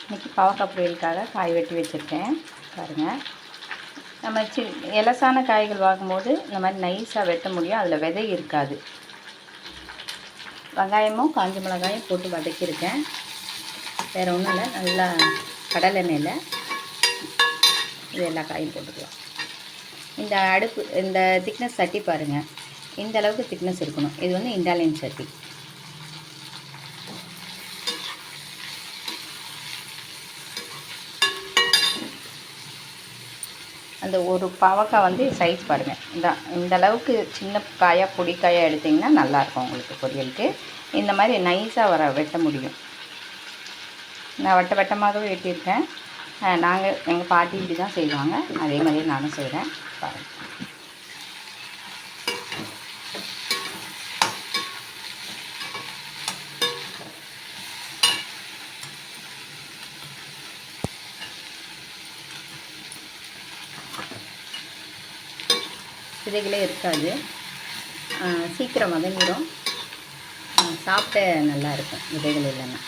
இன்றைக்கி பாவக்காய் பொரியலுக்காக காய் வெட்டி வச்சுருக்கேன் பாருங்கள். நம்ம எலசான காய்கள் வாங்கும்போது இந்த மாதிரி நைஸாக வெட்ட முடியும், அதில் விதை இருக்காது. வெங்காயமும் காஞ்ச மிளகாயும் போட்டு வதக்கியிருக்கேன். வேறு ஒன்றும் இல்லை, நல்லா கடலை எண்ணெயில் இது எல்லா காயும் போட்டுக்கலாம். இந்த திக்னஸ் சட்டி பாருங்கள், இந்த அளவுக்கு திக்னஸ் இருக்கணும். இது வந்து இண்டாலியன் சட்டி. அந்த ஒரு பாவக்காய் வந்து சைஸ் பாருங்கள், இந்த அளவுக்கு சின்ன காயாக பொடி காயாக எடுத்திங்கன்னா நல்லாயிருக்கும் உங்களுக்கு பொரியலுக்கு. இந்த மாதிரி நைஸாக வெட்ட முடியும். நான் வட்டமாகவே வெட்டியிருக்கேன். எங்கள் பாட்டி இப்படி தான் செய்வாங்க, அதே மாதிரியே நானும் செய்கிறேன் பாருங்கள். விதைகளே இருக்காது, சீக்கிரம் வதங்கிடும், சாப்பிட்ட நல்லாயிருக்கும் விதைகள் இல்லைன்னா.